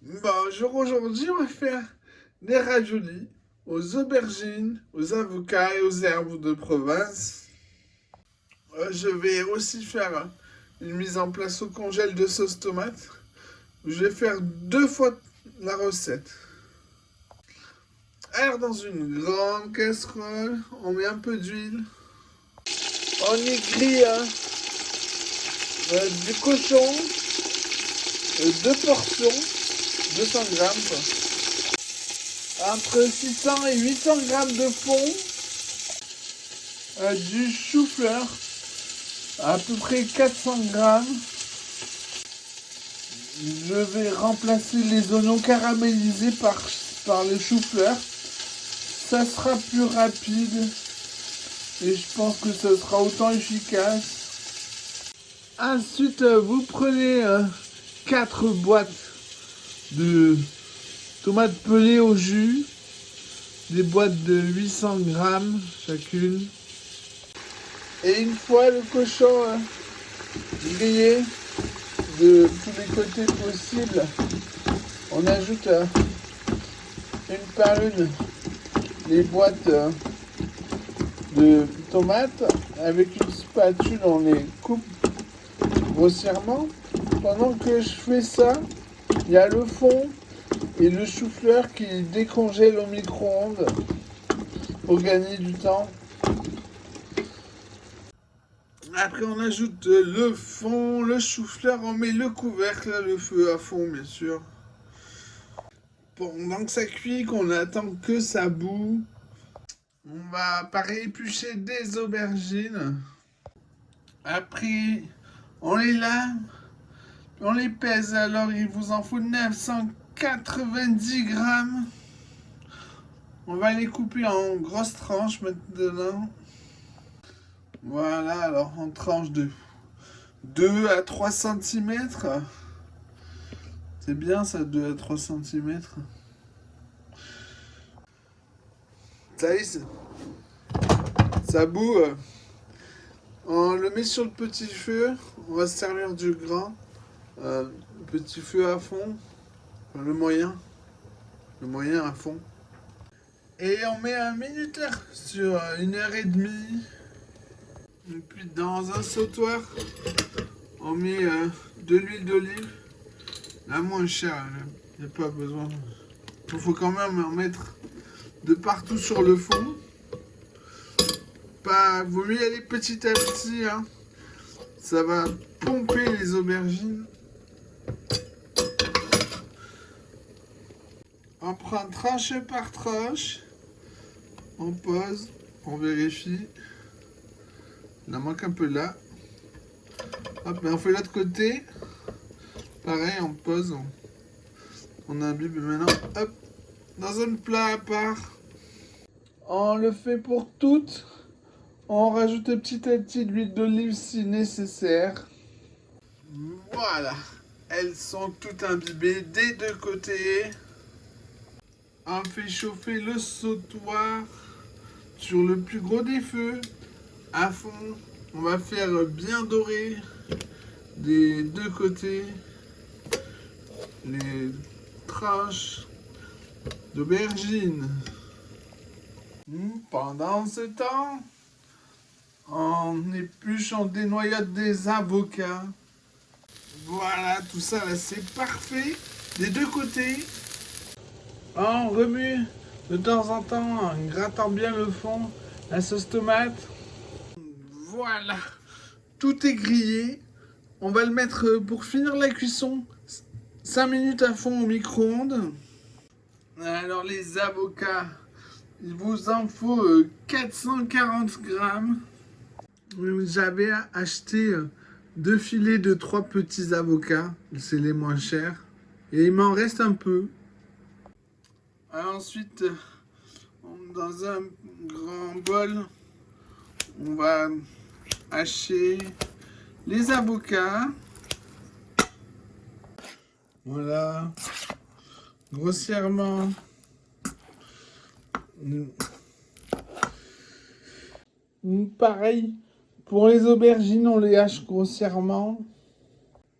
Bonjour, aujourd'hui on va faire des raviolis aux aubergines, aux avocats et aux herbes de province. Je vais aussi faire une mise en place au congèle de sauce tomate. Je vais faire 2 fois la recette. Alors dans une grande casserole, on met un peu d'huile. On y grille du cochon, 2 portions, 200 grammes quoi. Entre 600 et 800 grammes de fond, du chou-fleur, à peu près 400 grammes. Je vais remplacer les oignons caramélisés par le chou-fleur. Ça sera plus rapide et je pense que ça sera autant efficace. Ensuite, vous prenez 4 boîtes de tomates pelées au jus, des boîtes de 800 grammes chacune. Et une fois le cochon grillé de tous les côtés possibles, on ajoute une par une les boîtes de tomates. Avec une spatule, on les coupe grossièrement. Pendant que je fais ça, il y a le fond et le chou-fleur qui décongèle au micro-ondes pour gagner du temps. Après, on ajoute le fond, le chou-fleur, on met le couvercle, le feu à fond, bien sûr. Pendant que ça cuit, qu'on attend que ça bout, on va pareil éplucher des aubergines. Après, on les lave, on les pèse. Alors, il vous en faut 990 grammes. On va les couper en grosses tranches maintenant. Voilà, alors en tranches de 2 à 3 cm. C'est bien ça, 2 à 3 cm. Ça y est, ça bout. On le met sur le petit feu. On va se servir du grand. Petit feu à fond. Enfin, le moyen. Le moyen à fond. Et on met un minuteur sur 1h30. Et puis dans un sautoir, on met de l'huile d'olive. La moins chère, il n'y a pas besoin. Il faut quand même en mettre de partout sur le fond. Pas, vaut mieux y aller petit à petit. Hein. Ça va pomper les aubergines. On prend tranche par tranche. On pose. On vérifie. Il en manque un peu là. Hop, mais on fait l'autre côté. Pareil, on pose. On imbibe maintenant. Hop. Dans un plat à part. On le fait pour toutes. On rajoute petit à petit de l'huile d'olive si nécessaire. Voilà. Elles sont toutes imbibées des 2 côtés. On fait chauffer le sautoir sur le plus gros des feux. À fond. On va faire bien dorer des 2 côtés les tranches d'aubergine. Pendant ce temps, on épluche, on dénoyote des avocats. Voilà, tout ça là, c'est parfait. Des 2 côtés, on remue de temps en temps en grattant bien le fond, la sauce tomate. Voilà, tout est grillé. On va le mettre pour finir la cuisson 5 minutes à fond au micro-ondes. Alors les avocats, il vous en faut 440 grammes. J'avais acheté 2 filets de 3 petits avocats, c'est les moins chers. Et il m'en reste un peu. Ensuite, dans un grand bol, on va hacher les avocats. Voilà. Grossièrement. Pareil, pour les aubergines, on les hache grossièrement.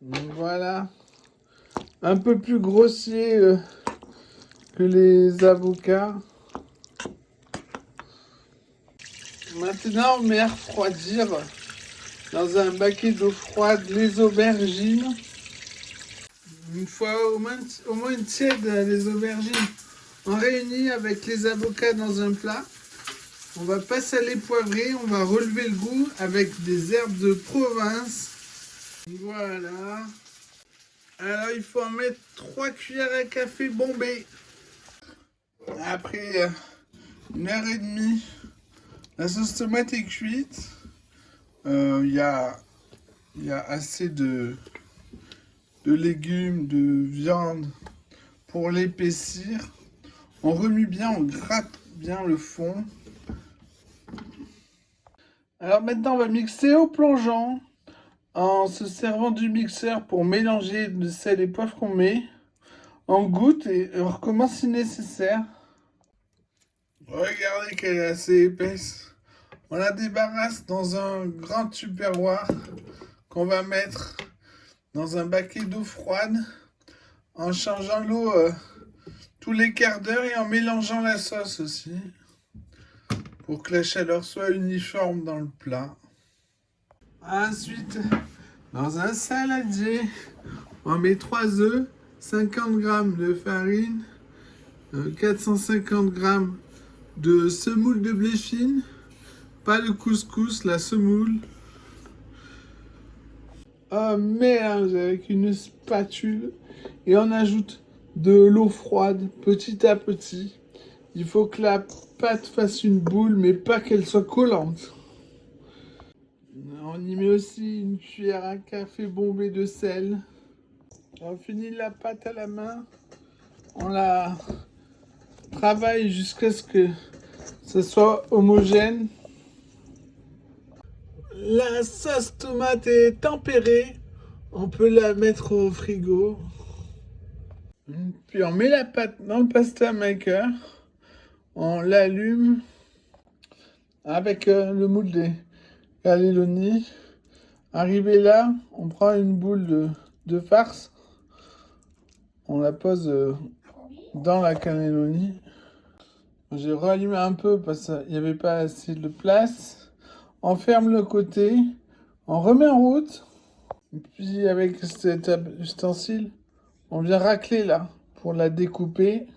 Voilà. un peu plus grossier que les avocats. Maintenant, on met à refroidir dans un baquet d'eau froide les aubergines. Une fois au moins tiède, les aubergines, on réunit avec les avocats dans un plat. On va pas saler poivrer, on va relever le goût avec des herbes de province. Voilà. Alors il faut en mettre 3 cuillères à café bombées. Après 1 heure et demie, la sauce tomate est cuite. Il y a assez de légumes, de viande pour l'épaissir. On remue bien, on gratte bien le fond. Alors maintenant, on va mixer au plongeant en se servant du mixeur pour mélanger le sel et poivre qu'on met. On goûte et on recommence si nécessaire. Regardez qu'elle est assez épaisse. On la débarrasse dans un grand tupperware qu'on va mettre dans un baquet d'eau froide en changeant l'eau tous les quarts d'heure et en mélangeant la sauce aussi pour que la chaleur soit uniforme dans le plat. Ensuite, dans un saladier, on met 3 œufs, 50 g de farine, 450 g de semoule de blé fine, pas le couscous, la semoule. On mélange avec une spatule et on ajoute de l'eau froide petit à petit. Il faut que la pâte fasse une boule, mais pas qu'elle soit collante. On y met aussi une cuillère à café bombée de sel. On finit la pâte à la main. On la travaille jusqu'à ce que ce soit homogène. La sauce tomate est tempérée. On peut la mettre au frigo. Puis on met la pâte dans le pasta maker. On l'allume avec le moule des cannelloni. Arrivé là, on prend une boule de farce. On la pose dans la cannelloni. J'ai rallumé un peu parce qu'il n'y avait pas assez de place. On ferme le côté. On remet en route. Et puis avec cet ustensile, on vient racler là pour la découper.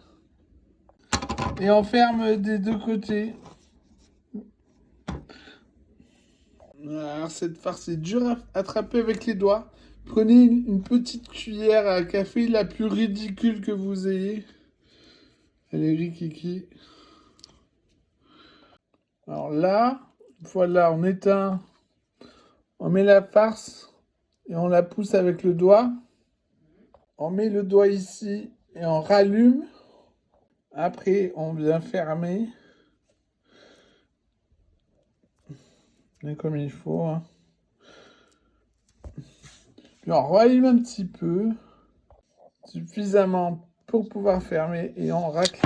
Et on ferme des deux côtés. Alors cette farce est dure à attraper avec les doigts. Prenez une petite cuillère à café, la plus ridicule que vous ayez. Elle est rikiki. Alors là, voilà, on éteint, on met la farce et on la pousse avec le doigt. On met le doigt ici et on rallume. Après, on vient fermer. Mais comme il faut. Hein. Puis on rallume un petit peu. Suffisamment pour pouvoir fermer et on racle.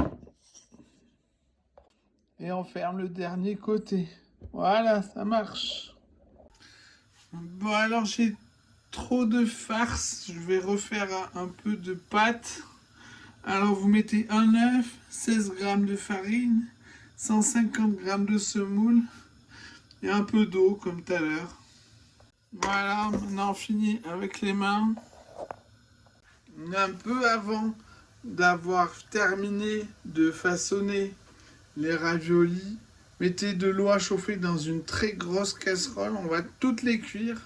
Et on ferme le dernier côté. Voilà, ça marche. Bon, alors j'ai trop de farce. Je vais refaire un peu de pâte. Alors vous mettez un œuf, 16 g de farine, 150 g de semoule et un peu d'eau comme tout à l'heure. Voilà, maintenant on finit avec les mains. Un peu avant d'avoir terminé de façonner les raviolis, mettez de l'eau à chauffer dans une très grosse casserole. On va toutes les cuire.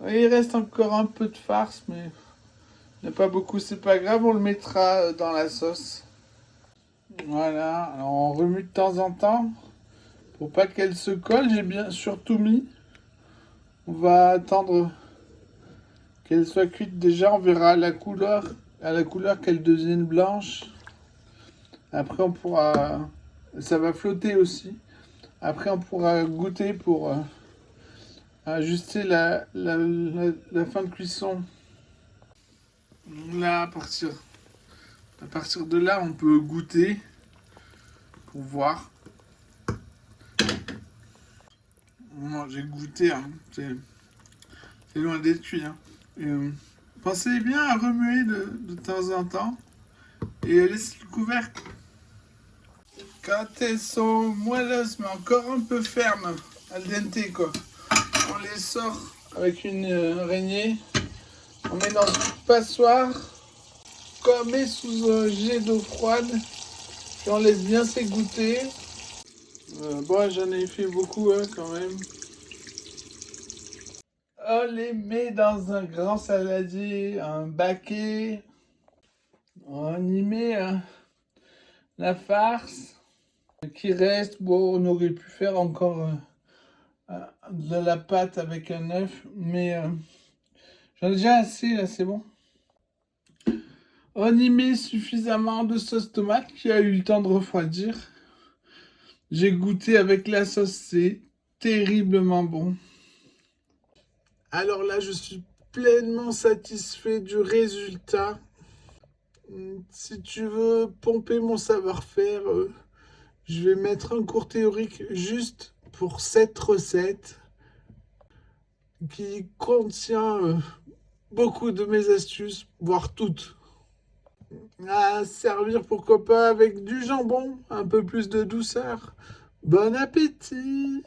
Il reste encore un peu de farce, mais il n'y a pas beaucoup, c'est pas grave, on le mettra dans la sauce. Voilà, alors on remue de temps en temps pour pas qu'elle se colle. J'ai bien surtout mis. On va attendre qu'elle soit cuite déjà. On verra à la couleur qu'elle devienne blanche. Après on pourra, ça va flotter aussi. Après on pourra goûter pour ajuster la fin de cuisson. Là, à partir de là, on peut goûter pour voir. Moi, j'ai goûté, hein. C'est loin d'être cuit. Hein. Pensez bien à remuer de temps en temps et laissez le couvercle. Quand elles sont moelleuses mais encore un peu fermes, al dente quoi, on les sort avec une araignée, on met dans une passoire, on met sous un jet d'eau froide et on laisse bien s'égoutter. Bon, j'en ai fait beaucoup hein, quand même. On les met dans un grand saladier, un baquet. On y met la farce qui reste. Bon, on aurait pu faire encore de la pâte avec un œuf, mais j'en ai déjà assez là, c'est bon. On y met suffisamment de sauce tomate qui a eu le temps de refroidir. J'ai goûté avec la sauce, c'est terriblement bon. Alors là, je suis pleinement satisfait du résultat. Si tu veux pomper mon savoir-faire, je vais mettre un cours théorique juste pour cette recette qui contient beaucoup de mes astuces, voire toutes. À servir pourquoi pas avec du jambon, un peu plus de douceur. Bon appétit!